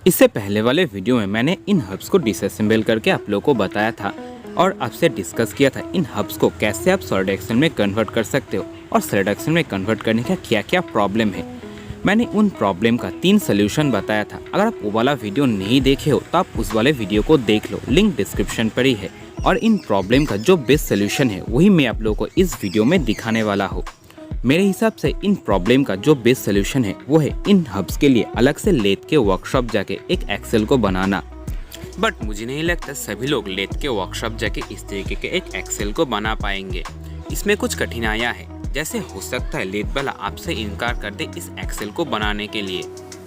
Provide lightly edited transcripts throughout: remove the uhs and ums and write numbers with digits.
इससे पहले वाले वीडियो में मैंने इन हब्स को डिसअसेंबल करके आप लोगों को बताया था और आपसे डिस्कस किया था इन हब्स को कैसे आप सॉलिड एक्सेल में कन्वर्ट कर सकते हो और सॉलिड एक्सेल में कन्वर्ट करने का क्या क्या प्रॉब्लम है। मैंने उन प्रॉब्लम का 3 सोल्यूशन बताया था। अगर आप वो वाला वीडियो नहीं देखे हो तो आप उस वाले वीडियो को देख लो, लिंक डिस्क्रिप्शन पर ही है। और इन प्रॉब्लम का जो बेस्ट सोल्यूशन है वही मैं आप लोगों को इस वीडियो में दिखाने वाला हूँ। मेरे हिसाब से इन प्रॉब्लम का जो बेस्ट सोल्यूशन है वो है इन हब्स के लिए अलग से लेथ के वर्कशॉप जाके एक एक्सेल को बनाना। बट मुझे नहीं लगता सभी लोग लेथ के वर्कशॉप जाके इस तरीके के एक एक्सेल को बना पाएंगे। इसमें कुछ कठिनाइयाँ हैं, जैसे हो सकता है लेथ वाला आपसे इनकार कर दे इस एक्सेल को बनाने के लिए।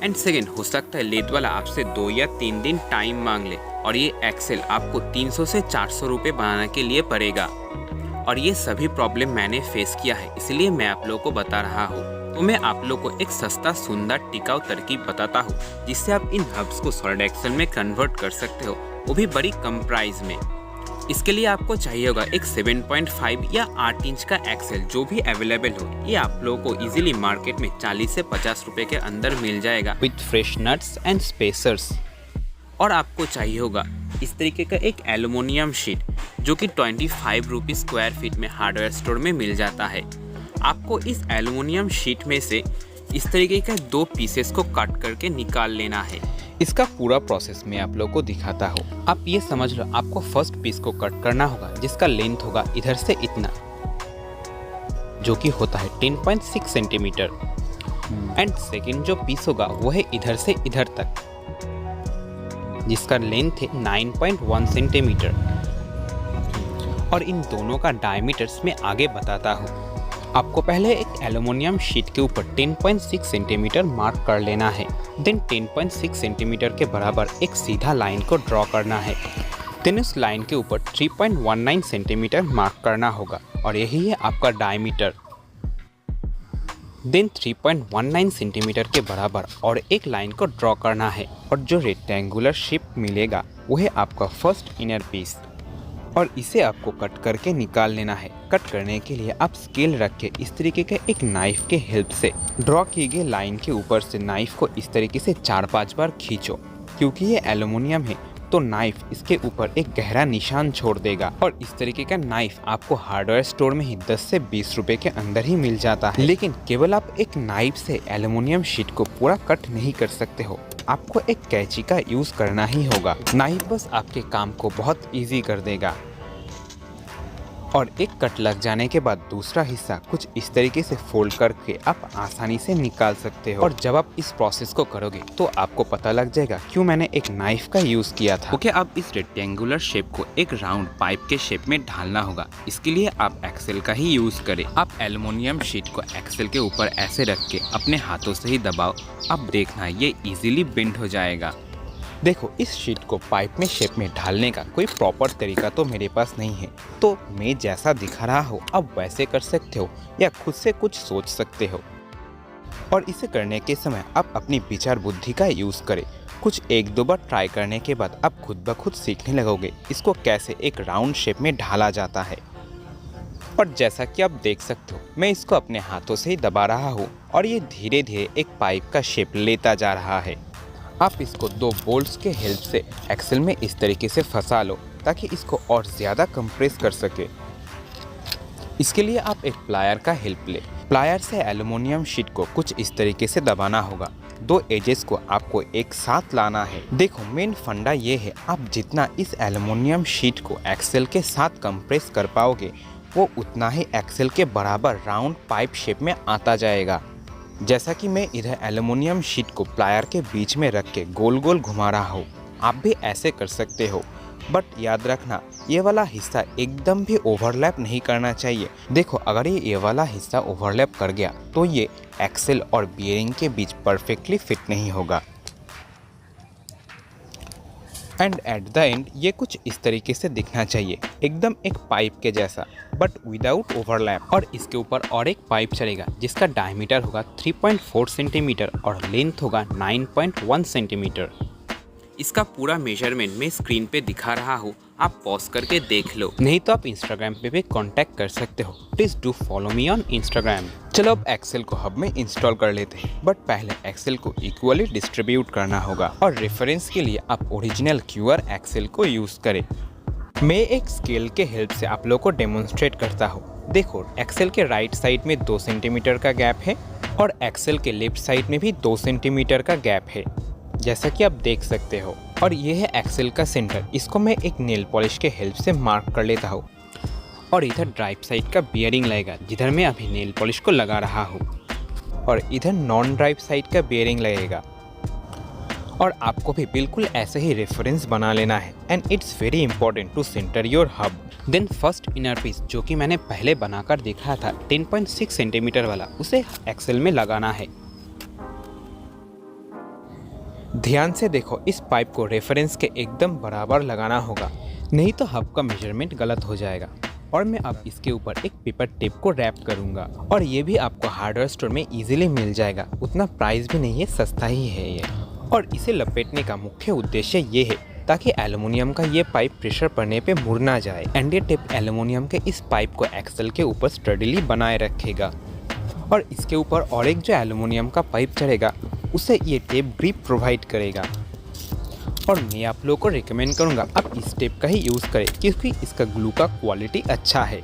एंड सेकेंड, हो सकता है लेथ वाला आपसे 2 या 3 दिन टाइम मांग ले और ये एक्सेल आपको 300 से 400 रुपये बनाने के लिए पड़ेगा। और ये सभी प्रॉब्लम मैंने फेस किया है, इसलिए मैं आप लोगों को बता रहा हूँ। तो मैं आप लोगों को एक सस्ता सुंदर टिकाऊ तरकीब बताता हूँ जिससे आप इन हब्स को सॉलिड एक्सेल में कन्वर्ट कर सकते हो, वो भी बड़ी कम प्राइस में। इसके लिए आपको चाहिए होगा एक 7.5 या 8 इंच का एक्सेल, जो भी अवेलेबल हो। ये आप लोगों को इजीली मार्केट में 40 से 50 रुपए के अंदर मिल जाएगा with fresh nuts and spacers. और आपको चाहिए होगा इस तरीके का एक एल्युमिनियम शीट, जो कि 25 रुपीज स्क्वायर फीट में हार्डवेयर स्टोर में मिल जाता है। आपको इस एल्युमिनियम शीट में से इस तरीके का 2 पीसेस को कट करके निकाल लेना है। इसका पूरा प्रोसेस मैं आप लोगों को दिखाता हूँ। आप ये समझ लो, आपको फर्स्ट पीस को कट करना होगा जिसका लेंथ होगा इधर से इतना, जो कि होता है 10.6 सेंटीमीटर। एंड सेकेंड जो पीस होगा वो है इधर से इधर तक, जिसका लेंथ है 9.1 सेंटीमीटर। और इन दोनों का डायमीटर्स मैं आगे बताता हूँ। आपको पहले एक एल्युमिनियम शीट के ऊपर 10.6 सेंटीमीटर मार्क कर लेना है। देन 10.6 सेंटीमीटर के बराबर एक सीधा लाइन को ड्रॉ करना है। देन उस लाइन के ऊपर 3.19 सेंटीमीटर मार्क करना होगा और यही है आपका डायमीटर। देन 3.19 सेंटीमीटर के बराबर और एक लाइन को ड्रॉ करना है और जो रेक्टेंगुलर शेप मिलेगा वो है आपका फर्स्ट इनर पीस और इसे आपको कट करके निकाल लेना है। कट करने के लिए आप स्केल रख के इस तरीके के एक नाइफ के हेल्प से ड्रॉ की गई लाइन के ऊपर से नाइफ को इस तरीके से 4-5 बार खींचो। क्योंकि ये एल्युमिनियम है तो नाइफ इसके ऊपर एक गहरा निशान छोड़ देगा और इस तरीके का नाइफ आपको हार्डवेयर स्टोर में ही 10 से 20 रुपए के अंदर ही मिल जाता है। लेकिन केवल आप एक नाइफ से एल्युमिनियम शीट को पूरा कट नहीं कर सकते हो, आपको एक कैंची का यूज करना ही होगा। नाइफ बस आपके काम को बहुत इजी कर देगा। और एक कट लग जाने के बाद दूसरा हिस्सा कुछ इस तरीके से फोल्ड करके आप आसानी से निकाल सकते हो। और जब आप इस प्रोसेस को करोगे तो आपको पता लग जाएगा क्यों मैंने एक नाइफ का यूज किया था। ओके, अब इस रेक्टेंगुलर शेप को एक राउंड पाइप के शेप में ढालना होगा। इसके लिए आप एक्सेल का ही यूज करें। आप एल्युमिनियम शीट को एक्सेल के ऊपर ऐसे रख के अपने हाथों से ही दबाओ। अब देखना ये इजीली बेंड हो जाएगा। देखो, इस शीट को पाइप में शेप में ढालने का कोई प्रॉपर तरीका तो मेरे पास नहीं है, तो मैं जैसा दिखा रहा हूँ आप वैसे कर सकते हो या खुद से कुछ सोच सकते हो। और इसे करने के समय आप अपनी विचार बुद्धि का यूज़ करें। कुछ 1-2 बार ट्राई करने के बाद आप खुद ब खुद सीखने लगोगे इसको कैसे एक राउंड शेप में ढाला जाता है। और जैसा कि आप देख सकते हो मैं इसको अपने हाथों से ही दबा रहा हूँ और ये धीरे धीरे एक पाइप का शेप लेता जा रहा है। आप इसको 2 बोल्ट्स के हेल्प से एक्सेल में इस तरीके से फंसा लो ताकि इसको और ज़्यादा कंप्रेस कर सके। इसके लिए आप एक प्लायर का हेल्प ले। प्लायर से एल्युमिनियम शीट को कुछ इस तरीके से दबाना होगा। 2 एजेस को आपको एक साथ लाना है। देखो, मेन फंडा ये है, आप जितना इस एल्युमिनियम शीट को एक्सेल के साथ कंप्रेस कर पाओगे वो उतना ही एक्सेल के बराबर राउंड पाइप शेप में आता जाएगा। जैसा कि मैं इधर एल्युमिनियम शीट को प्लायर के बीच में रख के गोल गोल घुमा रहा हूँ, आप भी ऐसे कर सकते हो। बट याद रखना ये वाला हिस्सा एकदम भी ओवरलैप नहीं करना चाहिए। देखो, अगर ये वाला हिस्सा ओवरलैप कर गया तो ये एक्सेल और बियरिंग के बीच परफेक्टली फिट नहीं होगा। एंड एट द एंड ये कुछ इस तरीके से दिखना चाहिए, एकदम एक पाइप के जैसा बट विदाउट ओवरलैप। और इसके ऊपर और एक पाइप चलेगा जिसका डायमीटर होगा 3.4 सेंटीमीटर और लेंथ होगा 9.1 सेंटीमीटर। इसका पूरा मेजरमेंट मैं स्क्रीन पे दिखा रहा हूँ, आप पॉज करके देख लो। नहीं तो आप इंस्टाग्राम पे भी कांटेक्ट कर सकते हो। Please do follow me on Instagram. चलो अब एक्सेल को हब में इंस्टॉल कर लेते हैं, बट पहले एक्सेल को इक्वली डिस्ट्रीब्यूट करना होगा और रेफरेंस के लिए आप ओरिजिनल QR एक्सेल को यूज़ करें। मैं एक स्केल के हेल्प से आप लोगों को डेमोन्स्ट्रेट करता हूँ। देखो, एक्सेल के राइट साइड में 2 सेंटीमीटर का गैप है और एक्सेल के लेफ्ट साइड में भी 2 सेंटीमीटर का गैप है, जैसा कि आप देख सकते हो। और ये है एक्सेल का सेंटर। इसको मैं एक नेल पॉलिश के हेल्प से मार्क कर लेता हूँ और इधर ड्राइव साइड का बियरिंग लगेगा, जिधर मैं अभी नेल पॉलिश को लगा रहा हूँ, और इधर नॉन ड्राइव साइड का बियरिंग लगेगा। और आपको भी बिल्कुल ऐसे ही रेफरेंस बना लेना है। And it's very important to center your hub. Then first inner piece, जो कि मैंने पहले बनाकर दिखाया था 10.6 सेंटीमीटर वाला, उसे एक्सेल में लगाना है। ध्यान से देखो, इस पाइप को रेफरेंस के एकदम बराबर लगाना होगा, नहीं तो हब का मेजरमेंट गलत हो जाएगा। और मैं अब इसके ऊपर एक पेपर टेप को रैप करूंगा, और ये भी आपको हार्डवेयर स्टोर में इजीली मिल जाएगा। उतना प्राइस भी नहीं है, सस्ता ही है ये। और इसे लपेटने का मुख्य उद्देश्य ये है ताकि एल्युमिनियम का ये पाइप प्रेशर पड़ने पे मुड़ ना जाए। एंड ये टेप एल्युमिनियम के इस पाइप को एक्सेल के ऊपर स्टडीली बनाए रखेगा। और इसके ऊपर और एक जो एल्युमिनियम का पाइप चढ़ेगा, उसे ये टेप ग्रिप प्रोवाइड करेगा। और मैं आप लोगों को रिकमेंड करूंगा आप इस टेप का ही यूज़ करें, क्योंकि इसका ग्लू का क्वालिटी अच्छा है।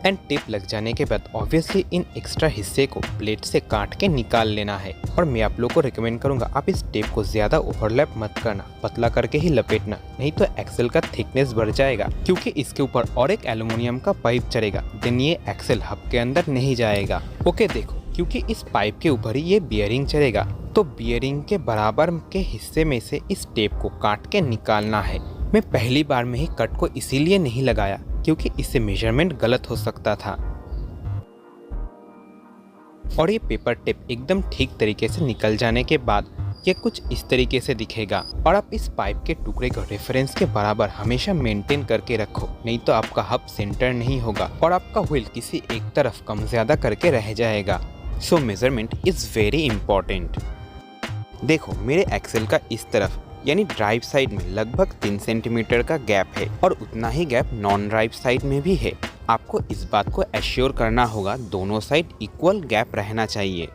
एंड टेप लग जाने के बाद ऑब्वियसली इन एक्स्ट्रा हिस्से को प्लेट से काट के निकाल लेना है। और मैं आप लोगों को रिकमेंड करूंगा आप इस टेप को ज़्यादा ओवरलैप मत करना, पतला करके ही लपेटना, नहीं तो एक्सेल का थिकनेस बढ़ जाएगा, क्योंकि इसके ऊपर और एक एल्युमिनियम का पाइप चढ़ेगा। देन ये एक्सेल हब के अंदर नहीं जाएगा। ओके, देखो, क्योंकि इस पाइप के ऊपर ही ये बियरिंग चढ़ेगा, तो बियरिंग के बराबर के हिस्से में से इस टेप को काट के निकालना है। मैं पहली बार में ही कट को इसीलिए नहीं लगाया क्योंकि इससे मेजरमेंट गलत हो सकता था। और ये पेपर टेप एकदम ठीक तरीके से निकल जाने के बाद ये कुछ इस तरीके से दिखेगा। और आप इस पाइप के टुकड़े को रेफरेंस के बराबर हमेशा मेंटेन करके रखो, नहीं तो आपका हब सेंटर नहीं होगा और आपका व्हील किसी एक तरफ कम ज्यादा करके रह जाएगा। सो मेजरमेंट इज वेरी इंपॉर्टेंट। देखो, मेरे एक्सेल का इस तरफ यानी ड्राइव साइड में लगभग 3 सेंटीमीटर का गैप है और उतना ही गैप नॉन ड्राइव साइड में भी है। आपको इस बात को एश्योर करना होगा दोनों साइड इक्वल गैप रहना चाहिए।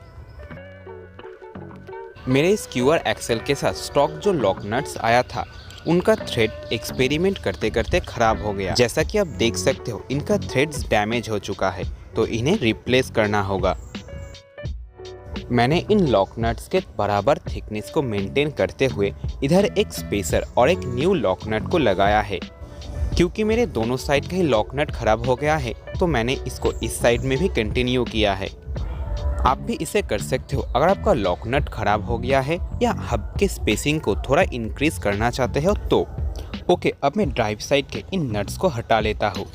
मेरे इस QR एक्सेल के साथ स्टॉक जो लॉक नट्स आया था, उनका थ्रेड एक्सपेरिमेंट करते करते खराब हो गया। जैसा कि आप देख सकते हो, इनका थ्रेड्स डैमेज हो चुका है, तो इन्हें रिप्लेस करना होगा। मैंने इन लॉक नट्स के बराबर थिकनेस को मेंटेन करते हुए इधर एक स्पेसर और एक न्यू लॉक नट को लगाया है। क्योंकि मेरे दोनों साइड का ही लॉक नट खराब हो गया है, तो मैंने इसको इस साइड में भी कंटिन्यू किया है। आप भी इसे कर सकते हो अगर आपका लॉक नट खराब हो गया है या हब के स्पेसिंग को थोड़ा इंक्रीज करना चाहते हो तो। ओके, अब मैं ड्राइव साइड के इन नट्स को हटा लेता हूँ।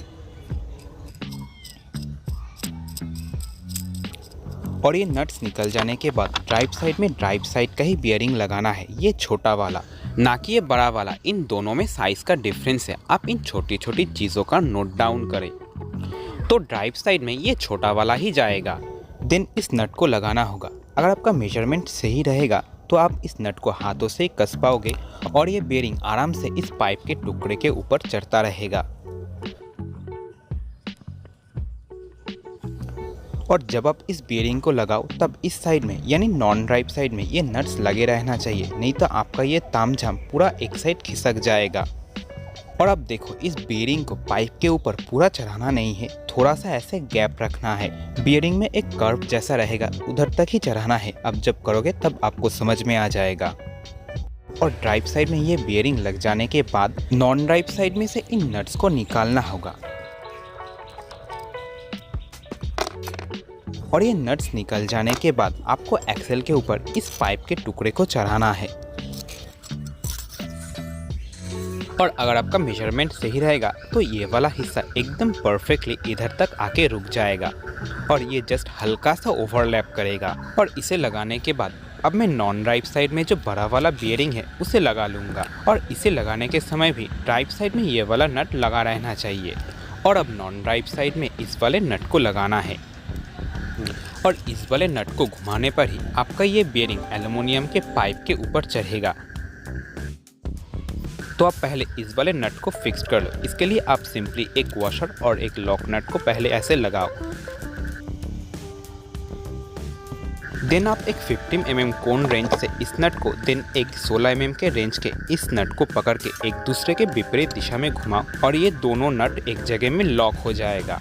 और ये नट्स निकल जाने के बाद ड्राइव साइड का ही बियरिंग लगाना है, ये छोटा वाला, ना कि ये बड़ा वाला। इन दोनों में साइज का डिफरेंस है। आप इन छोटी छोटी चीज़ों का नोट डाउन करें। तो ड्राइव साइड में ये छोटा वाला ही जाएगा। देन इस नट को लगाना होगा। अगर आपका मेजरमेंट सही रहेगा तो आप इस नट को हाथों से कस पाओगे और ये बेरिंग आराम से इस पाइप के टुकड़े के ऊपर चढ़ता रहेगा। और जब आप इस बेरिंग को लगाओ तब इस साइड में यानी नॉन ड्राइव साइड में ये नट्स लगे रहना चाहिए, नहीं तो आपका ये तामझाम पूरा एक साइड खिसक जाएगा। और अब देखो, इस बेरिंग को पाइप के ऊपर पूरा चढ़ाना नहीं है, थोड़ा सा ऐसे गैप रखना है। बेरिंग में एक कर्व जैसा रहेगा, उधर तक ही चढ़ाना है। अब जब करोगे तब आपको समझ में आ जाएगा। और ड्राइव साइड में ये बेरिंग लग जाने के बाद नॉन ड्राइव साइड में से इन नट्स को निकालना होगा। और ये नट्स निकल जाने के बाद आपको एक्सेल के ऊपर इस पाइप के टुकड़े को चढ़ाना है। और अगर आपका मेजरमेंट सही रहेगा तो ये वाला हिस्सा एकदम परफेक्टली इधर तक आके रुक जाएगा और ये जस्ट हल्का सा ओवरलैप करेगा। और इसे लगाने के बाद अब मैं नॉन ड्राइव साइड में जो बड़ा वाला बियरिंग है उसे लगा लूँगा। और इसे लगाने के समय भी ड्राइव साइड में ये वाला नट लगा रहना चाहिए। और अब नॉन ड्राइव साइड में इस वाले नट को लगाना है। और इस वाले नट को घुमाने पर ही आपका ये बेरिंग एल्युमिनियम के पाइप के ऊपर चढ़ेगा। तो आप पहले इस वाले नट को फिक्स कर लो। इसके लिए आप सिंपली एक वॉशर और एक लॉक नट को पहले ऐसे लगाओ। देन आप एक 15 mm कोन रेंज से इस नट को देन एक 16 mm के रेंज के इस नट को पकड़ के एक दूसरे के विपरीत दिशा में घुमाओ और ये दोनों नट एक जगह में लॉक हो जाएगा।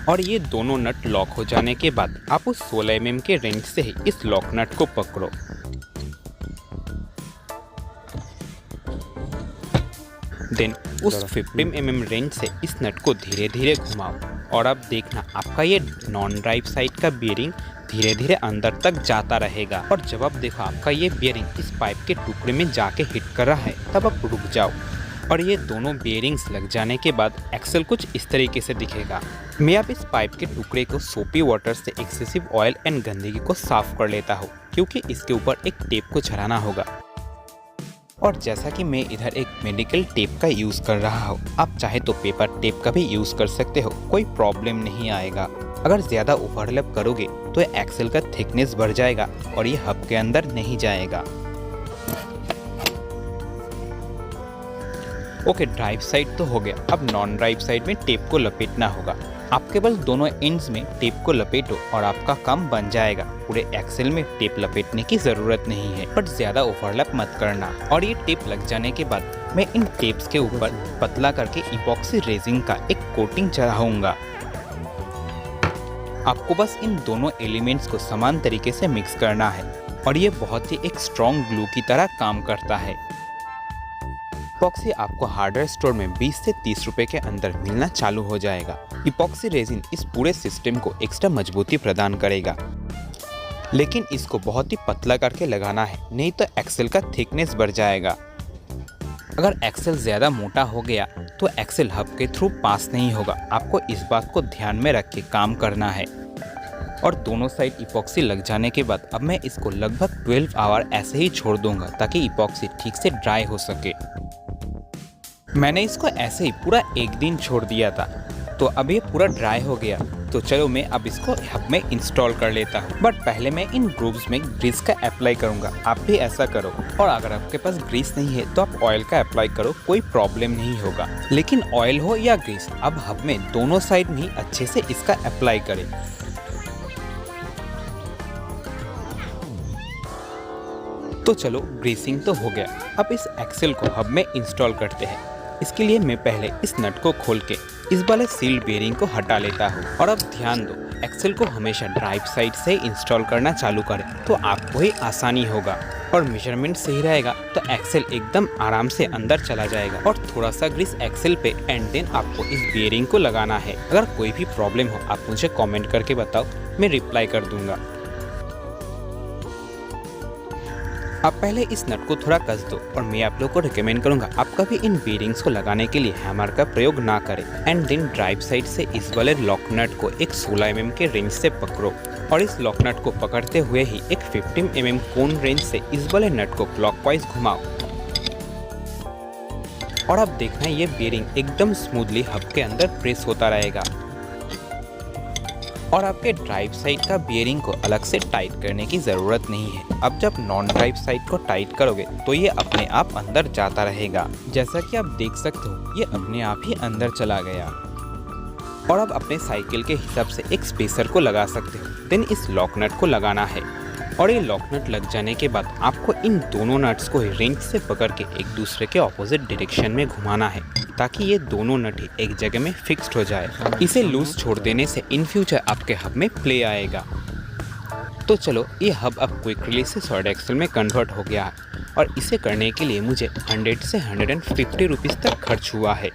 और ये दोनों नट लॉक हो जाने के बाद आप उस 16 mm के रेंज से ही इस लॉक नट को पकड़ो। देन उस 15 mm रेंज से इस नट को धीरे धीरे घुमाओ और अब देखना आपका ये नॉन ड्राइव साइड का बियरिंग धीरे धीरे अंदर तक जाता रहेगा। और जब आप देखो आपका ये बियरिंग इस पाइप के टुकड़े में जाके हिट कर रहा है तब आप रुक जाओ और ये दोनों बियरिंग्स लग जाने के बाद एक्सेल कुछ इस तरीके से दिखेगा। मैं अब इस पाइप के टुकड़े को सोपी वाटर से एक्सेसिव ऑयल एंड गंदगी को साफ कर लेता हूँ क्योंकि इसके ऊपर एक टेप को छड़ाना होगा। और जैसा कि मैं इधर एक मेडिकल टेप का यूज़ कर रहा हूँ, आप चाहे तो पेपर टेप का भी यूज़ कर सकते हो, कोई प्रॉब्लम नहीं आएगा। अगर ज़्यादा ओवरलैप करोगे तो एक्सेल का थिकनेस बढ़ जाएगा और ये हब के अंदर नहीं जाएगा। ओके, ड्राइव साइड तो हो गया, अब नॉन ड्राइव साइड में टेप को लपेटना होगा। आप केवल दोनों एंड्स में टेप को लपेटो और आपका काम बन जाएगा। पूरे एक्सेल में टेप लपेटने की ज़रूरत नहीं है, बट ज़्यादा ओवरलैप मत करना। और ये टेप लग जाने के बाद मैं इन टेप्स के ऊपर पतला करके इपॉक्सी रेजिन का एक कोटिंग चढ़ाऊंगा। आपको बस इन दोनों एलिमेंट्स को समान तरीके से मिक्स करना है और ये बहुत ही एक स्ट्रॉन्ग ग्लू की तरह काम करता है। इपॉक्सी आपको हार्डवेयर स्टोर में 20 से 30 रुपए के अंदर मिलना चालू हो जाएगा। इपॉक्सी रेजिन इस पूरे सिस्टम को एक्स्ट्रा मजबूती प्रदान करेगा, लेकिन इसको बहुत ही पतला करके लगाना है, नहीं तो एक्सेल का थिकनेस बढ़ जाएगा। अगर एक्सेल ज़्यादा मोटा हो गया तो एक्सेल हब के थ्रू पास नहीं होगा। आपको इस बात को ध्यान में रख के काम करना है। और दोनों साइड इपॉक्सी लग जाने के बाद अब मैं इसको लगभग 12 आवर ऐसे ही छोड़ दूंगा ताकि इपॉक्सी ठीक से ड्राई हो सके। मैंने इसको ऐसे ही पूरा एक दिन छोड़ दिया था, तो अब ये पूरा ड्राई हो गया। तो चलो मैं अब इसको हब में इंस्टॉल कर लेता हूँ, बट पहले मैं इन ग्रूव्स में ग्रीस का अप्लाई करूँगा। आप भी ऐसा करो, और अगर आपके पास ग्रीस नहीं है तो आप ऑयल का अप्लाई करो, कोई प्रॉब्लम नहीं होगा। लेकिन ऑयल हो या ग्रीस, अब हब में दोनों साइड में ही अच्छे से इसका अप्लाई करें। तो चलो ग्रीसिंग तो हो गया, अब इस एक्सेल को हब में इंस्टॉल करते हैं। इसके लिए मैं पहले इस नट को खोल के इस वाले सील्ड बेयरिंग को हटा लेता हूँ। और अब ध्यान दो, एक्सेल को हमेशा ड्राइव साइड से इंस्टॉल करना चालू करें तो आपको ही आसानी होगा। और मेजरमेंट सही रहेगा तो एक्सेल एकदम आराम से अंदर चला जाएगा। और थोड़ा सा ग्रीस एक्सेल पे एंड देन आपको इस बेयरिंग को लगाना है। अगर कोई भी प्रॉब्लम हो आप मुझे कमेंट करके बताओ, मैं रिप्लाई कर दूंगा। आप पहले इस नट को थोड़ा कस दो और मैं आप लोग को रिकमेंड करूंगा आप कभी इन बेयरिंग्स को लगाने के लिए हैमर का प्रयोग ना करें। एंड देन ड्राइव साइड से इस वाले लॉक नट को एक 16 mm के रेंज से पकड़ो और इस लॉक नट को पकड़ते हुए ही एक 15 mm कोन रेंज से इस वाले नट को क्लॉकवाइज घुमाओ। और अब देखना ये बेयरिंग एकदम स्मूथली हब के अंदर प्रेस होता रहेगा। और आपके ड्राइव साइड का बेयरिंग को अलग से टाइट करने की ज़रूरत नहीं है। अब जब नॉन ड्राइव साइड को टाइट करोगे तो ये अपने आप अंदर जाता रहेगा। जैसा कि आप देख सकते हो ये अपने आप ही अंदर चला गया। और अब अपने साइकिल के हिसाब से एक स्पेसर को लगा सकते हो। देन इस लॉक नट को लगाना है और ये लॉक नट लग जाने के बाद आपको इन दोनों नट्स को रेंज से पकड़ के एक दूसरे के ऑपोजिट डायरेक्शन में घुमाना है ताकि ये दोनों नट ही एक जगह में फिक्स्ड हो जाए। इसे लूज छोड़ देने से इन फ्यूचर आपके हब में प्ले आएगा। तो चलो ये हब अब क्विक रिलीज से सॉलिड एक्सेल में कन्वर्ट हो गया है और इसे करने के लिए मुझे 100 से 150 रुपीज़ तक खर्च हुआ है।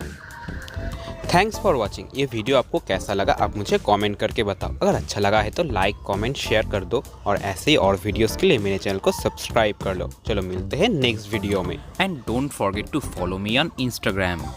Thanks for watching. ये वीडियो आपको कैसा लगा आप मुझे कमेंट करके बताओ। अगर अच्छा लगा है तो लाइक कमेंट शेयर कर दो और ऐसे ही और वीडियोस के लिए मेरे चैनल को सब्सक्राइब कर लो। चलो मिलते हैं नेक्स्ट वीडियो में। And don't forget to follow me on Instagram।